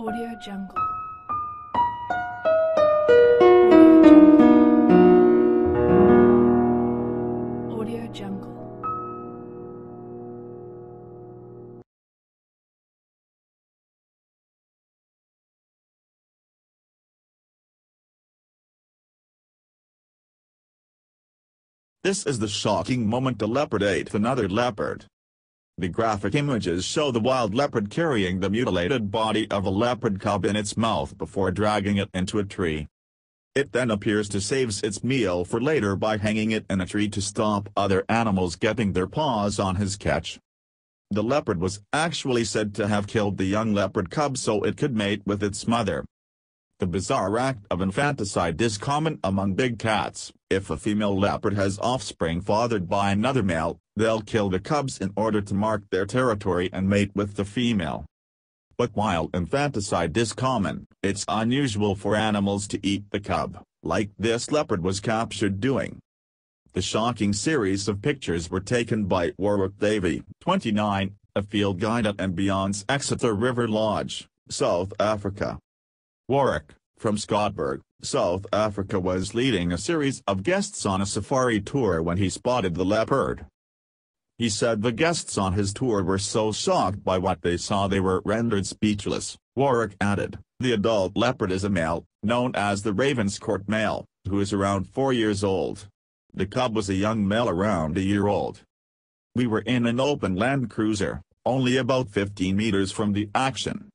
Audio Jungle. Audio Jungle. This is the shocking moment the leopard ate another leopard. The graphic images show the wild leopard carrying the mutilated body of a leopard cub in its mouth before dragging it into a tree. It then appears to save its meal for later by hanging it in a tree to stop other animals getting their paws on his catch. The leopard was actually said to have killed the young leopard cub so it could mate with its mother. The bizarre act of infanticide is common among big cats. If a female leopard has offspring fathered by another male, they'll kill the cubs in order to mark their territory and mate with the female. But while infanticide is common, it's unusual for animals to eat the cub, like this leopard was captured doing. The shocking series of pictures were taken by Warwick Davey, 29, a field guide at and beyond's Exeter River Lodge, South Africa. Warwick, from Scotland, South Africa, was leading a series of guests on a safari tour when he spotted the leopard. He said the guests on his tour were so shocked by what they saw they were rendered speechless. Warwick added, "The adult leopard is a male, known as the Ravenscourt male, who is around 4 years old. The cub was a young male around a year old. We were in an open Land Cruiser, only about 15 meters from the action.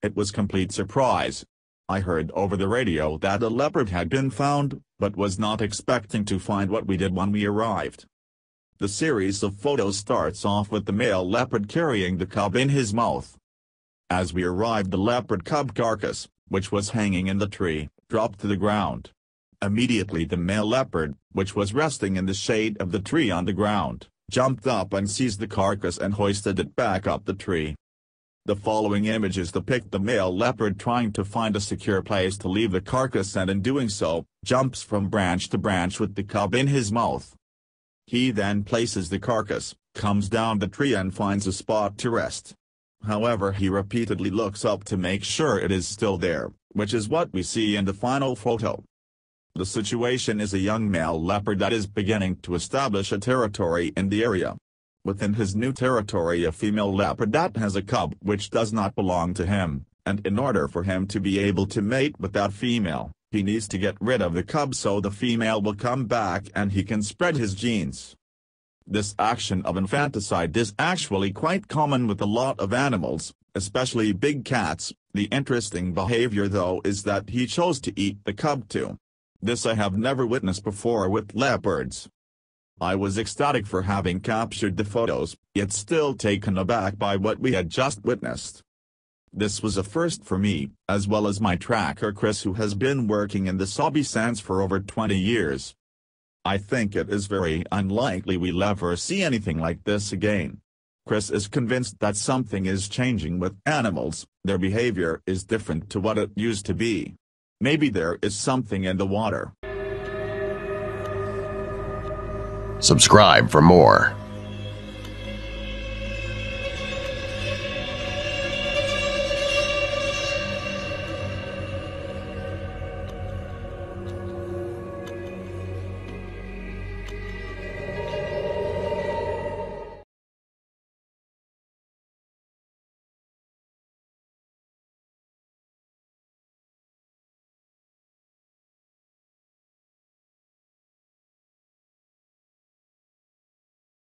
It was complete surprise. I heard over the radio that a leopard had been found, but was not expecting to find what we did when we arrived." The series of photos starts off with the male leopard carrying the cub in his mouth. As we arrived, the leopard cub carcass, which was hanging in the tree, dropped to the ground. Immediately the male leopard, which was resting in the shade of the tree on the ground, jumped up and seized the carcass and hoisted it back up the tree. The following images depict the male leopard trying to find a secure place to leave the carcass and in doing so, jumps from branch to branch with the cub in his mouth. He then places the carcass, comes down the tree and finds a spot to rest. However, he repeatedly looks up to make sure it is still there, which is what we see in the final photo. The situation is a young male leopard that is beginning to establish a territory in the area. Within his new territory, a female leopard that has a cub which does not belong to him, and in order for him to be able to mate with that female, he needs to get rid of the cub so the female will come back and he can spread his genes. This action of infanticide is actually quite common with a lot of animals, especially big cats. The interesting behavior though is that he chose to eat the cub too. This I have never witnessed before with leopards. I was ecstatic for having captured the photos, yet still taken aback by what we had just witnessed. This was a first for me, as well as my tracker Chris, who has been working in the Sabi Sands for over 20 years. I think it is very unlikely we'll ever see anything like this again. Chris is convinced that something is changing with animals, their behavior is different to what it used to be. Maybe there is something in the water. Subscribe for more.